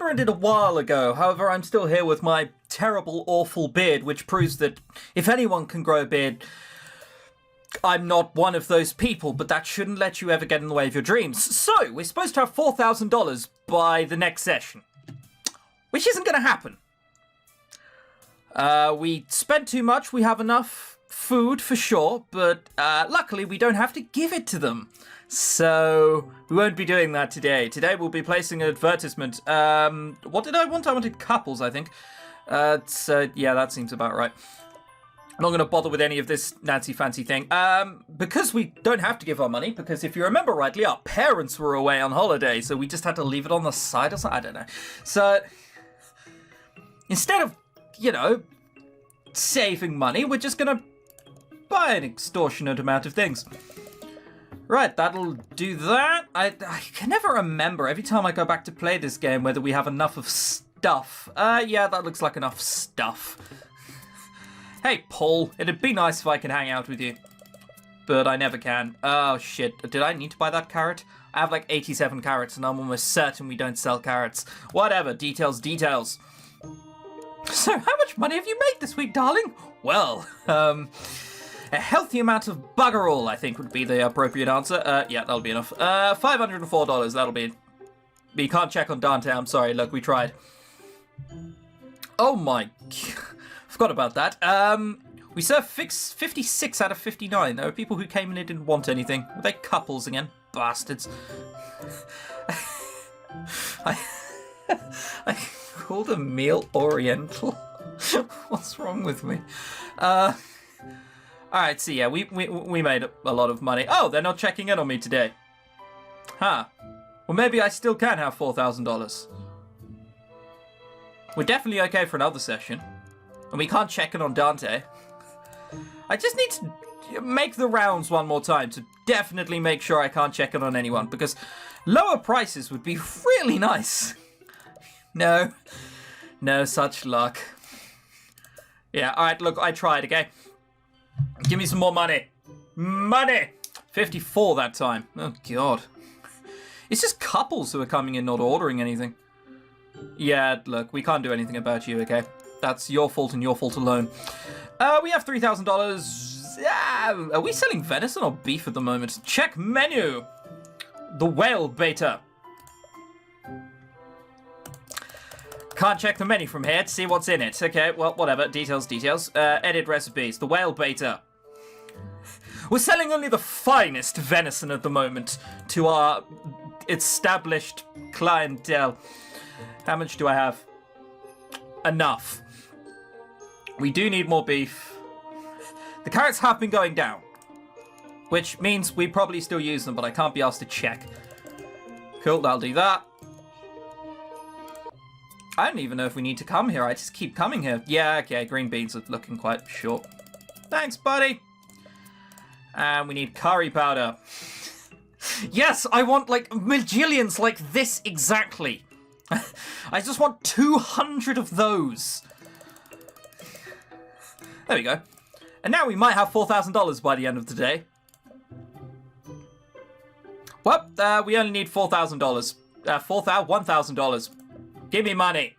ended a while ago. However, I'm still here with my terrible, awful beard, which proves that if anyone can grow a beard, I'm not one of those people, but that shouldn't let you ever get in the way of your dreams. So, we're supposed to have $4,000 by the next session, which isn't going to happen. We spent too much, we have enough food for sure, but luckily we don't have to give it to them. So, we won't be doing that today. Today we'll be placing an advertisement. What did I want? I wanted couples, I think. So, yeah, that seems about right. I'm not going to bother with any of this Nancy-fancy thing. Because we don't have to give our money, because if you remember rightly, our parents were away on holiday, so we just had to leave it on the side or something. I don't know. So, instead of, you know, saving money, we're just going to buy an extortionate amount of things. Right, that'll do that. I can never remember every time I go back to play this game whether we have enough of stuff. Yeah, that looks like enough stuff. Hey, Paul, it'd be nice if I could hang out with you. But I never can. Oh, shit. Did I need to buy that carrot? I have like 87 carrots and I'm almost certain we don't sell carrots. Whatever, details, details. So, how much money have you made this week, darling? Well, a healthy amount of bugger all, I think, would be the appropriate answer. Yeah, that'll be enough. $504, that'll be it. But you can't check on Dante, I'm sorry. Look, we tried. Oh my... Forgot about that. We served 56 out of 59. There were people who came in and didn't want anything. Were they couples again? Bastards. I called a meal oriental. What's wrong with me? Alright, so yeah, we made a lot of money. Oh, they're not checking in on me today. Huh. Well, maybe I still can have $4,000. We're definitely okay for another session. And we can't check in on Dante. I just need to make the rounds one more time to definitely make sure I can't check in on anyone, because lower prices would be really nice. No such luck. Yeah, alright, look, I tried, okay? Give me some more money. Money! 54 that time. Oh, God. It's just couples who are coming in not ordering anything. Yeah, look, we can't do anything about you, okay? That's your fault and your fault alone. We have $3,000. Are we selling venison or beef at the moment? Check menu. The whale beta. Can't check the menu from here to see what's in it. Okay, well, whatever. Details. Edit recipes. The whale beta. We're selling only the finest venison at the moment to our established clientele. How much do I have? Enough. We do need more beef. The carrots have been going down, which means we probably still use them, but I can't be asked to check. Cool, that'll do that. I don't even know if we need to come here. I just keep coming here. Yeah, okay, green beans are looking quite short. Thanks, buddy. And we need curry powder. Yes, I want like majillions like this exactly. I just want 200 of those. There we go. And now we might have $4,000 by the end of the day. Well, we only need $4,000. $1,000. Give me money.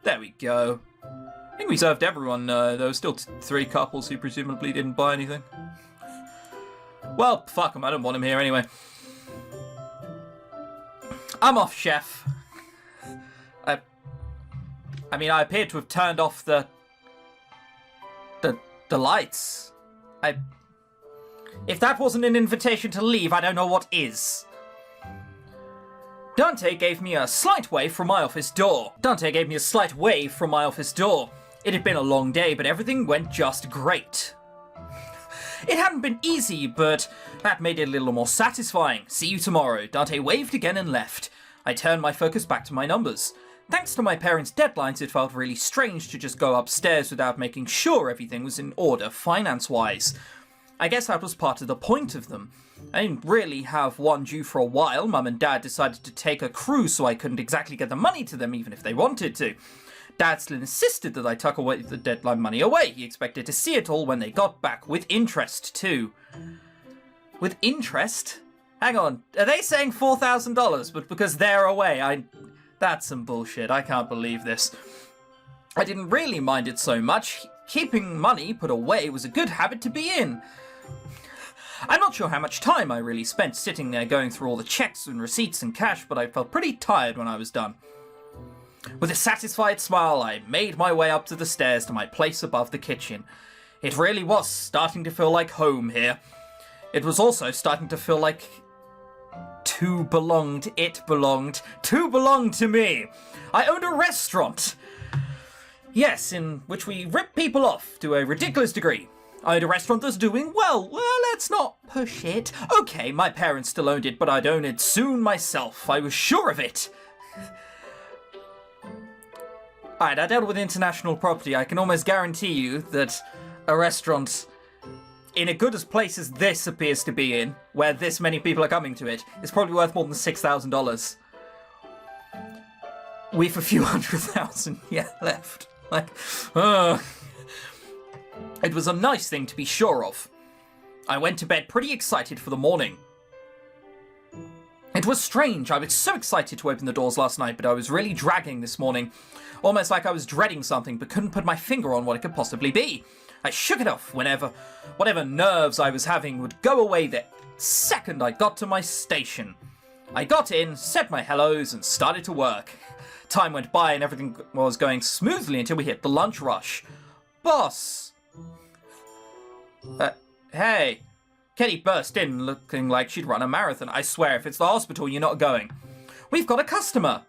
There we go. I think we served everyone. There were still 3 couples who presumably didn't buy anything. Well, fuck them. I don't want them here anyway. I'm off, chef. I mean, I appear to have turned off the lights. If that wasn't an invitation to leave, I don't know what is. Dante gave me a slight wave from my office door. It had been a long day, but everything went just great. It hadn't been easy, but that made it a little more satisfying. See you tomorrow. Dante waved again and left. I turned my focus back to my numbers. Thanks to my parents' deadlines, it felt really strange to just go upstairs without making sure everything was in order finance-wise. I guess that was part of the point of them. I didn't really have one due for a while. Mum and Dad decided to take a cruise, so I couldn't exactly get the money to them even if they wanted to. Dad still insisted that I tuck away the deadline money away. He expected to see it all when they got back, with interest too. With interest? Hang on, are they saying $4,000, but because they're away, That's some bullshit. I can't believe this. I didn't really mind it so much. Keeping money put away was a good habit to be in. I'm not sure how much time I really spent sitting there going through all the checks and receipts and cash, but I felt pretty tired when I was done. With a satisfied smile, I made my way up to the stairs to my place above the kitchen. It really was starting to feel like home here. It was also starting to feel like two belonged to me. I owned a restaurant. Yes, in which we rip people off to a ridiculous degree. I owned a restaurant that's doing well. Well, let's not push it. Okay, my parents still owned it, but I'd own it soon myself. I was sure of it. Alright, I dealt with international property. I can almost guarantee you that a restaurant in a good as place as this appears to be in, where this many people are coming to it, is probably worth more than $6,000. We've a few $100,000 left. It was a nice thing to be sure of. I went to bed pretty excited for the morning. It was strange. I was so excited to open the doors last night, but I was really dragging this morning. Almost like I was dreading something, but couldn't put my finger on what it could possibly be. I shook it off whatever nerves I was having would go away the second I got to my station. I got in, said my hellos, and started to work. Time went by and everything was going smoothly until we hit the lunch rush. Boss! Hey. Katie burst in, looking like she'd run a marathon. I swear, if it's the hospital, you're not going. We've got a customer!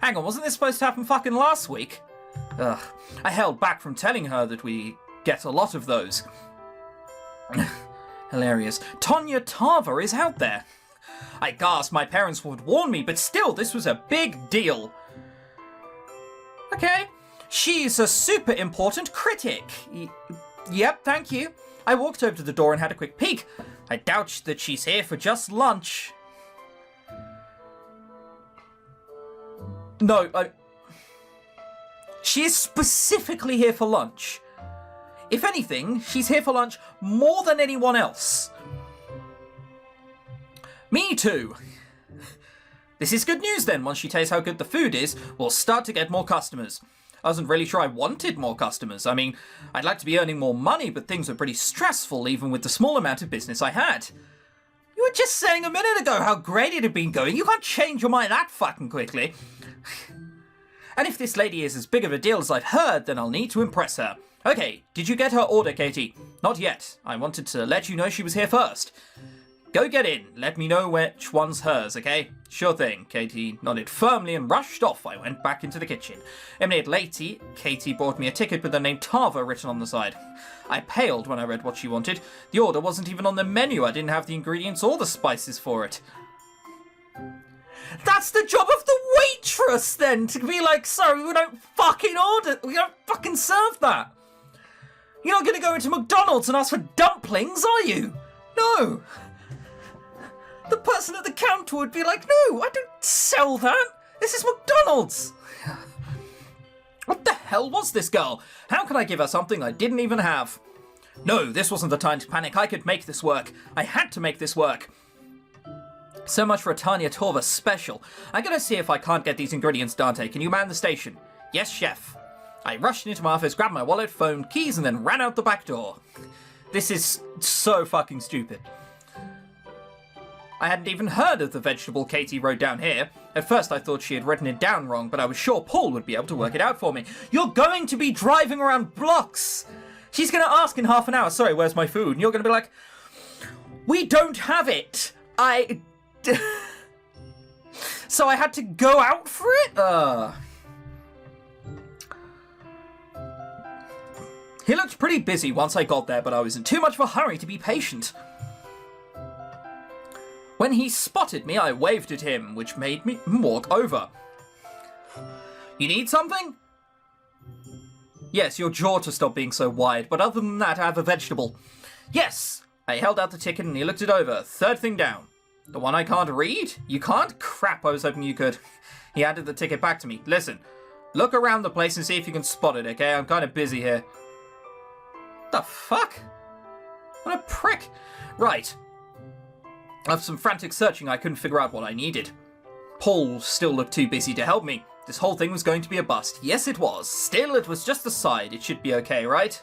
Hang on, wasn't this supposed to happen fucking last week? Ugh. I held back from telling her that we get a lot of those. Hilarious. Tonya Tava is out there. I gasped. My parents would warn me, but still, this was a big deal. Okay. She's a super important critic. Yep, thank you. I walked over to the door and had a quick peek. I doubt that she's here for just lunch. No, she is specifically here for lunch. If anything, she's here for lunch more than anyone else. Me too. This is good news then. Once she tastes how good the food is, we'll start to get more customers. I wasn't really sure I wanted more customers. I mean, I'd like to be earning more money, but things were pretty stressful even with the small amount of business I had. You were just saying a minute ago how great it had been going. You can't change your mind that fucking quickly. And if this lady is as big of a deal as I've heard, then I'll need to impress her. Okay, did you get her order, Katie? Not yet. I wanted to let you know she was here first. Go get in. Let me know which one's hers, okay? Sure thing. Katie nodded firmly and rushed off. I went back into the kitchen. A minute later, Katie brought me a ticket with the name Tava written on the side. I paled when I read what she wanted. The order wasn't even on the menu. I didn't have the ingredients or the spices for it. That's the job of the waitress, then, to be like, sorry, we don't fucking order, we don't fucking serve that. You're not going to go into McDonald's and ask for dumplings, are you? No. The person at the counter would be like, no, I don't sell that. This is McDonald's. What the hell was this girl? How can I give her something I didn't even have? No, this wasn't the time to panic. I could make this work. I had to make this work. So much for a Tanya Torva special. I'm gonna see if I can't get these ingredients, Dante. Can you man the station? Yes, chef. I rushed into my office, grabbed my wallet, phone, keys, and then ran out the back door. This is so fucking stupid. I hadn't even heard of the vegetable Katie wrote down here. At first I thought she had written it down wrong, but I was sure Paul would be able to work it out for me. You're going to be driving around blocks! She's gonna ask in half an hour, sorry, where's my food? And you're gonna be like, we don't have it! So I had to go out for it? He looked pretty busy once I got there, but I was in too much of a hurry to be patient. When he spotted me, I waved at him, which made me walk over. You need something? Yes, your jaw to stop being so wide, but other than that, I have a vegetable. Yes! I held out the ticket and he looked it over. Third thing down. The one I can't read? You can't? Crap, I was hoping you could. He handed the ticket back to me. Listen, look around the place and see if you can spot it, okay? I'm kind of busy here. The fuck? What a prick. Right. After some frantic searching, I couldn't figure out what I needed. Paul still looked too busy to help me. This whole thing was going to be a bust. Yes, it was. Still, it was just the side. It should be okay, right?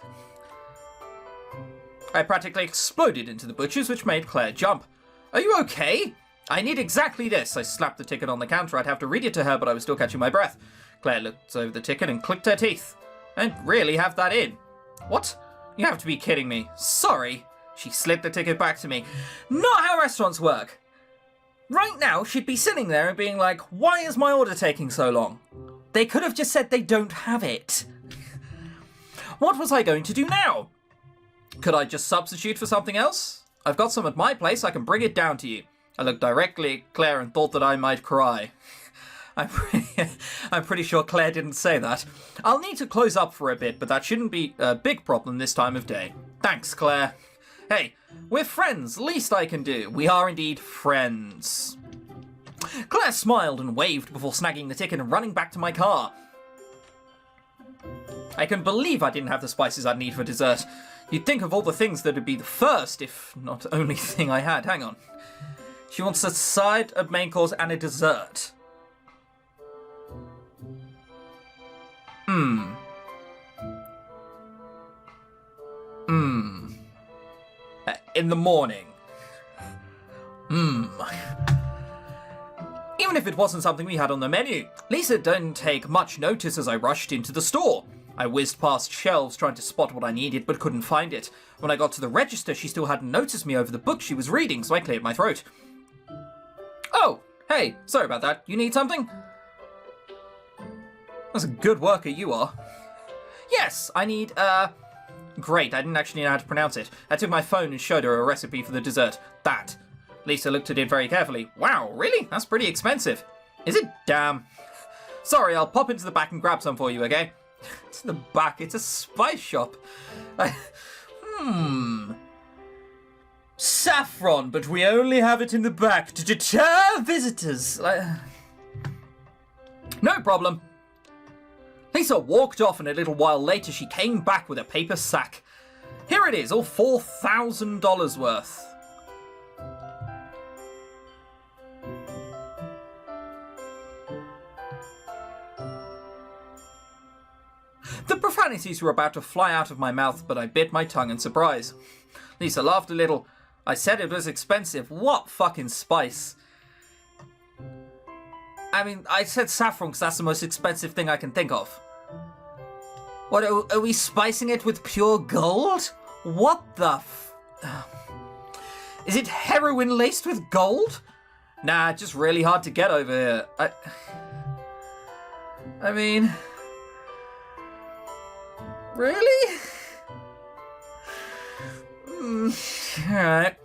I practically exploded into the butcher's, which made Claire jump. Are you okay? I need exactly this. I slapped the ticket on the counter. I'd have to read it to her, but I was still catching my breath. Claire looked over the ticket and clicked her teeth. I didn't really have that in. What? You have to be kidding me. Sorry. She slid the ticket back to me. Not how restaurants work. Right now, she'd be sitting there and being like, why is my order taking so long? They could have just said they don't have it. What was I going to do now? Could I just substitute for something else? I've got some at my place. I can bring it down to you. I looked directly at Claire and thought that I might cry. I'm pretty sure Claire didn't say that. I'll need to close up for a bit, but that shouldn't be a big problem this time of day. Thanks, Claire. Hey, we're friends. Least I can do. We are indeed friends. Claire smiled and waved before snagging the ticket and running back to my car. I can believe I didn't have the spices I'd need for dessert. You'd think of all the things that would be the first, if not only thing I had. Hang on. She wants a side, a main course, and a dessert. In the morning. Even if it wasn't something we had on the menu, Lisa didn't take much notice as I rushed into the store. I whizzed past shelves trying to spot what I needed, but couldn't find it. When I got to the register, she still hadn't noticed me over the book she was reading, so I cleared my throat. Oh, hey, sorry about that. You need something? That's a good worker you are. Yes, I need, Great, I didn't actually know how to pronounce it. I took my phone and showed her a recipe for the dessert. That. Lisa looked at it very carefully. Wow, really? That's pretty expensive. Is it? Damn. Sorry, I'll pop into the back and grab some for you, okay? It's the back, it's a spice shop. Saffron, but we only have it in the back to deter visitors. No problem. Lisa walked off, and a little while later she came back with a paper sack. Here it is, all $4,000 worth. The profanities were about to fly out of my mouth, but I bit my tongue in surprise. Lisa laughed a little. I said it was expensive. What fucking spice? I mean, I said saffron because that's the most expensive thing I can think of. What, are we spicing it with pure gold? What the Is it heroin laced with gold? Nah, just really hard to get over here. I mean... Really? Alright.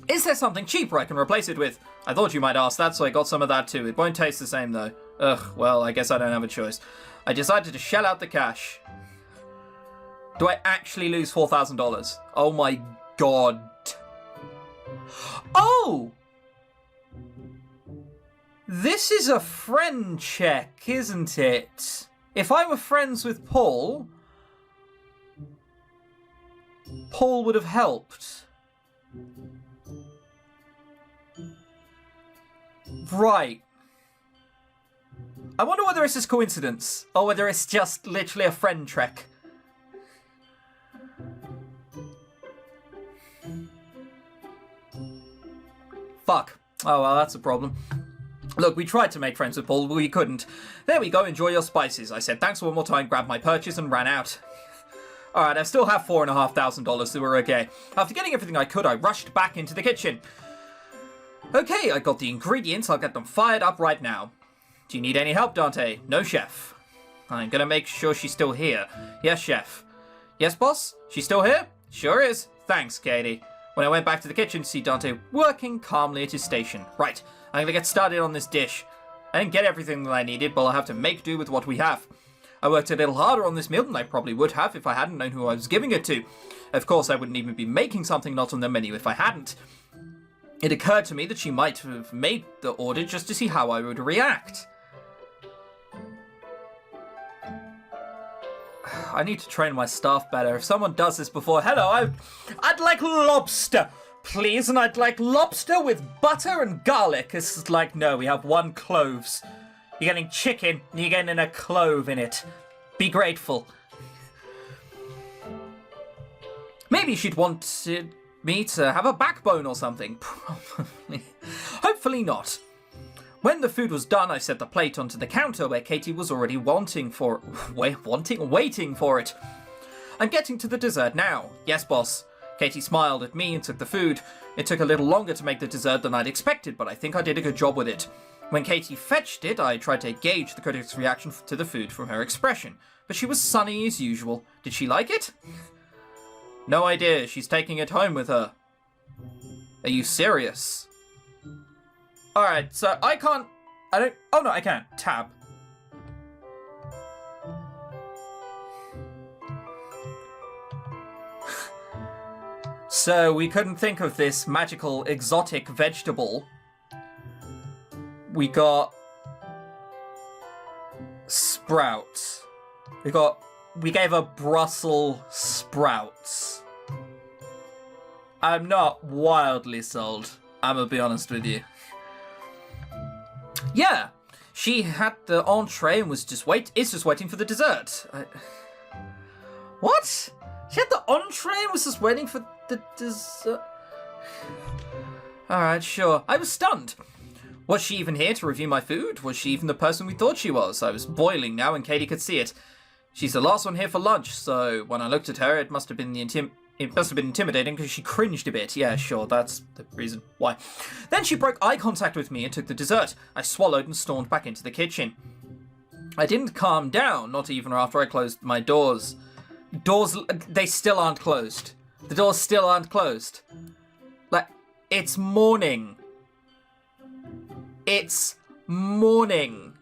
Is there something cheaper I can replace it with? I thought you might ask that, so I got some of that too. It won't taste the same though. Ugh, well, I guess I don't have a choice. I decided to shell out the cash. Do I actually lose $4,000? Oh my god. Oh! This is a friend check, isn't it? If I were friends with Paul, Paul would have helped. Right. I wonder whether it's just coincidence, or whether it's just literally a friend trek. Fuck. Oh well, that's a problem. Look, we tried to make friends with Paul, but we couldn't. There we go, enjoy your spices. I said thanks one more time, grabbed my purchase, and ran out. Alright, I still have $4,500, so we're okay. After getting everything I could, I rushed back into the kitchen. Okay, I got the ingredients, I'll get them fired up right now. Do you need any help, Dante? No, chef. I'm gonna make sure she's still here. Yes, chef. Yes, boss? She's still here? Sure is. Thanks, Katie. When I went back to the kitchen to see Dante working calmly at his station. Right, I'm gonna get started on this dish. I didn't get everything that I needed, but I'll have to make do with what we have. I worked a little harder on this meal than I probably would have if I hadn't known who I was giving it to. Of course, I wouldn't even be making something not on the menu if I hadn't. It occurred to me that she might have made the order just to see how I would react. I need to train my staff better. If someone does this before, hello, I'd like lobster. please, and I'd like lobster with butter and garlic. It's like, no, we have 1 cloves. You're getting chicken, and you're getting a clove in it. Be grateful. Maybe she'd wanted me to have a backbone or something. Probably. Hopefully not. When the food was done, I set the plate onto the counter where Katie was already waiting for it. I'm getting to the dessert now. Yes, boss. Katie smiled at me and took the food. It took a little longer to make the dessert than I'd expected, but I think I did a good job with it. When Katie fetched it, I tried to gauge the critic's reaction to the food from her expression, but she was sunny as usual. Did she like it? No idea. She's taking it home with her. Are you serious? Alright, so I don't... Oh no, I can. Tab. So we couldn't think of this magical exotic vegetable. We got sprouts. We gave her Brussels sprouts. I'm not wildly sold. I'm gonna be honest with you. Yeah, she had the entree and is just waiting for the dessert. What? She had the entree and was just waiting for the dessert? Alright, sure. I was stunned. Was she even here to review my food? Was she even the person we thought she was? I was boiling now and Katie could see it. She's the last one here for lunch, so when I looked at her, it must have been intimidating because she cringed a bit. Yeah, sure, that's the reason why. Then she broke eye contact with me and took the dessert. I swallowed and stormed back into the kitchen. I didn't calm down, not even after I closed my doors. They still aren't closed. The doors still aren't closed. Like, it's morning. It's morning.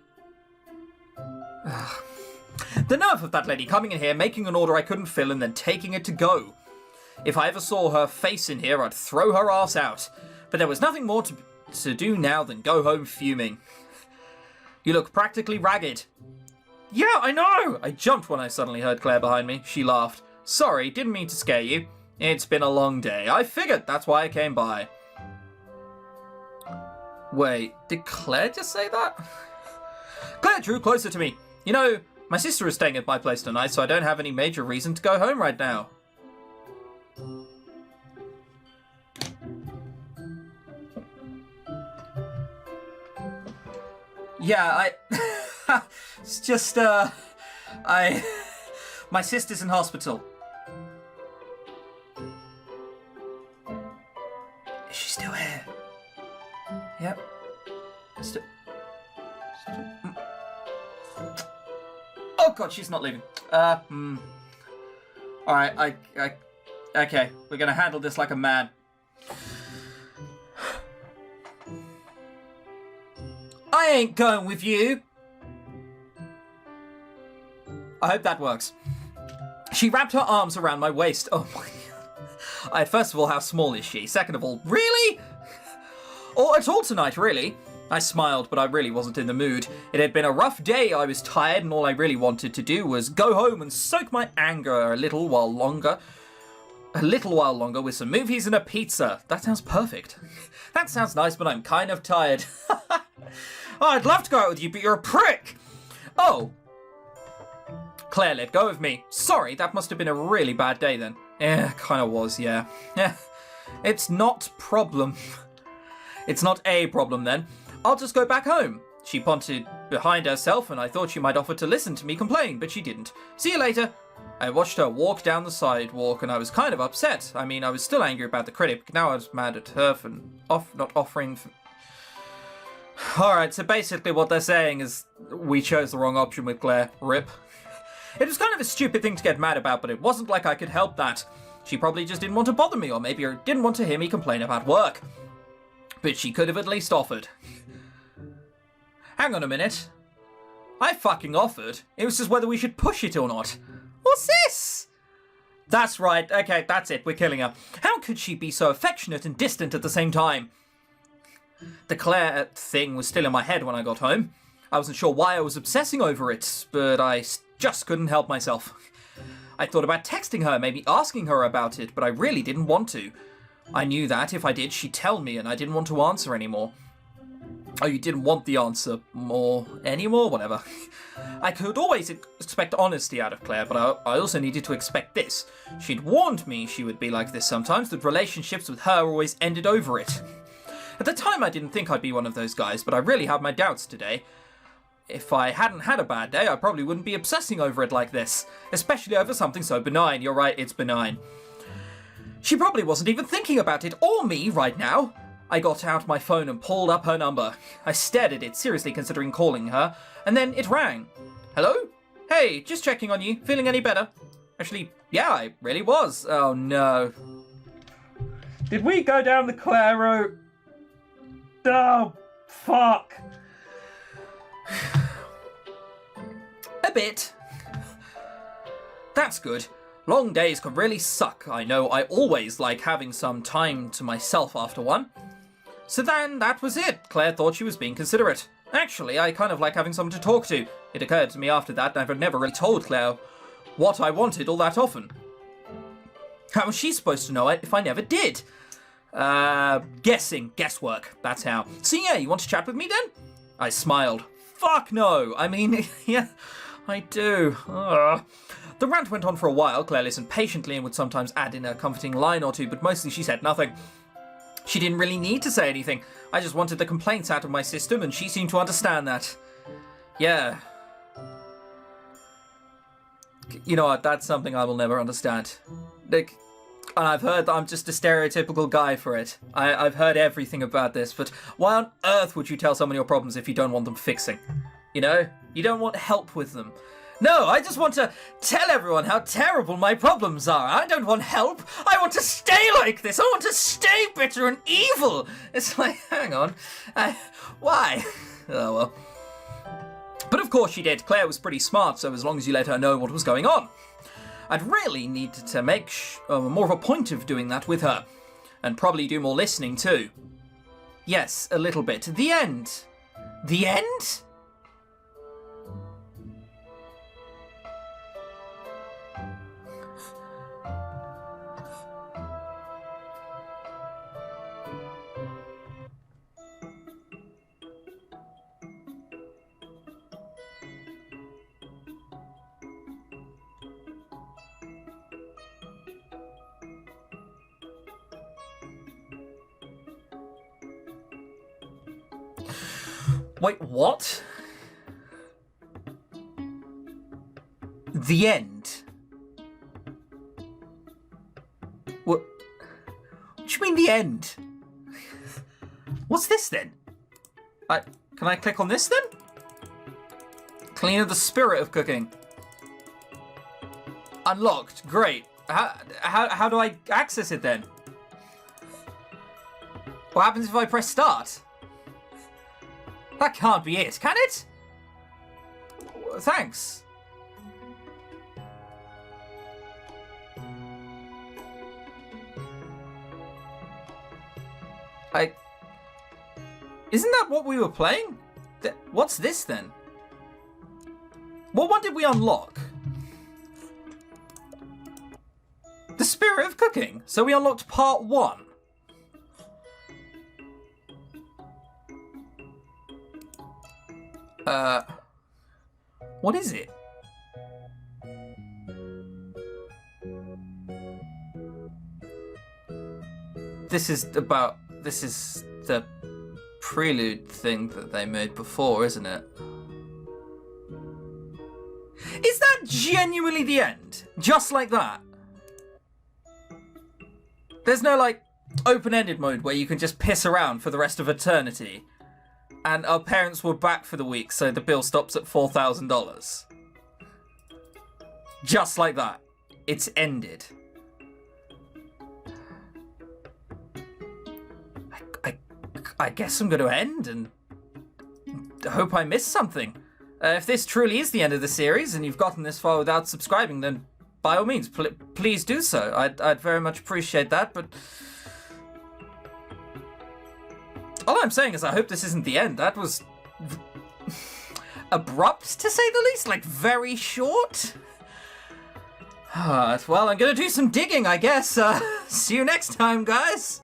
The nerve of that lady coming in here, making an order I couldn't fill and then taking it to go. If I ever saw her face in here, I'd throw her ass out. But there was nothing more to do now than go home fuming. You look practically ragged. Yeah, I know! I jumped when I suddenly heard Claire behind me. She laughed. Sorry, didn't mean to scare you. It's been a long day. I figured, that's why I came by. Wait, did Claire just say that? Claire drew closer to me. You know, my sister is staying at my place tonight, so I don't have any major reason to go home right now. Yeah, it's just, my sister's in hospital. Is she still here? Yep. Oh god, she's not leaving. Alright, okay, we're gonna handle this like a man. I ain't going with you. I hope that works. She wrapped her arms around my waist. Oh my god. First of all, how small is she? Second of all, really? Or at all tonight, really? I smiled, but I really wasn't in the mood. It had been a rough day, I was tired, and all I really wanted to do was go home and soak my anger a little while longer with some movies and a pizza. That sounds perfect. That sounds nice, but I'm kind of tired. Oh, I'd love to go out with you, but you're a prick. Oh. Claire let go of me. Sorry, that must have been a really bad day then. Yeah, kind of was, yeah. Yeah, it's not problem. It's not a problem then. I'll just go back home. She pointed behind herself and I thought she might offer to listen to me complain, but she didn't. See you later. I watched her walk down the sidewalk and I was kind of upset. I mean, I was still angry about the critic, but now I was mad at her for not offering... Alright, so basically what they're saying is we chose the wrong option with Claire. RIP. It was kind of a stupid thing to get mad about, but it wasn't like I could help that. She probably just didn't want to bother me, or maybe didn't want to hear me complain about work. But she could have at least offered. Hang on a minute. I fucking offered. It was just whether we should push it or not. What's this? That's right. Okay, that's it. We're killing her. How could she be so affectionate and distant at the same time? The Claire thing was still in my head when I got home. I wasn't sure why I was obsessing over it, but I just couldn't help myself. I thought about texting her, maybe asking her about it, but I really didn't want to. I knew that if I did, she'd tell me, and I didn't want to answer anymore. Oh, you didn't want the answer anymore? Whatever. I could always expect honesty out of Claire, but I also needed to expect this. She'd warned me she would be like this sometimes, that relationships with her always ended over it. At the time, I didn't think I'd be one of those guys, but I really had my doubts today. If I hadn't had a bad day, I probably wouldn't be obsessing over it like this, especially over something so benign. You're right, it's benign. She probably wasn't even thinking about it, or me, right now. I got out my phone and pulled up her number. I stared at it, seriously considering calling her, and then it rang. Hello? Hey, just checking on you. Feeling any better? Actually, yeah, I really was. Oh, no. Did we go down the Claire route? Oh, fuck. A bit. That's good. Long days can really suck. I know I always like having some time to myself after one. So then, that was it. Claire thought she was being considerate. Actually, I kind of like having someone to talk to. It occurred to me after that I've never really told Claire what I wanted all that often. How was she supposed to know it if I never did? Guesswork, that's how. So yeah, you want to chat with me then? I smiled. Fuck no! I mean, yeah, I do. Ugh. The rant went on for a while. Claire listened patiently and would sometimes add in a comforting line or two, but mostly she said nothing. She didn't really need to say anything. I just wanted the complaints out of my system, and she seemed to understand that. Yeah. You know what, that's something I will never understand. Like, and I've heard that I'm just a stereotypical guy for it. I've heard everything about this, but why on earth would you tell someone your problems if you don't want them fixing? You know? You don't want help with them. No, I just want to tell everyone how terrible my problems are. I don't want help. I want to stay like this. I want to stay bitter and evil. It's like, hang on. Why? Oh, well. But of course she did. Claire was pretty smart, so as long as you let her know what was going on. I'd really need to make more of a point of doing that with her. And probably do more listening too. Yes, a little bit. The end. The end? Wait, what? The end? What do you mean the end? What's this then? Can I click on this then? Culina the Spirit of Cooking. Unlocked, great. How do I access it then? What happens if I press start? That can't be it, can it? Thanks. Isn't that what we were playing? What's this then? What one did we unlock? The Spirit of Cooking. So we unlocked part 1. What is it? This is the prelude thing that they made before, isn't it? Is that genuinely the end? Just like that? There's no, like, open-ended mode where you can just piss around for the rest of eternity? And our parents were back for the week, so the bill stops at $4,000. Just like that. It's ended. I guess I'm going to end and hope I missed something. If this truly is the end of the series and you've gotten this far without subscribing, then by all means, please do so. I'd very much appreciate that, but all I'm saying is I hope this isn't the end. That was abrupt, to say the least, like very short. Well, I'm going to do some digging, I guess. See you next time, guys.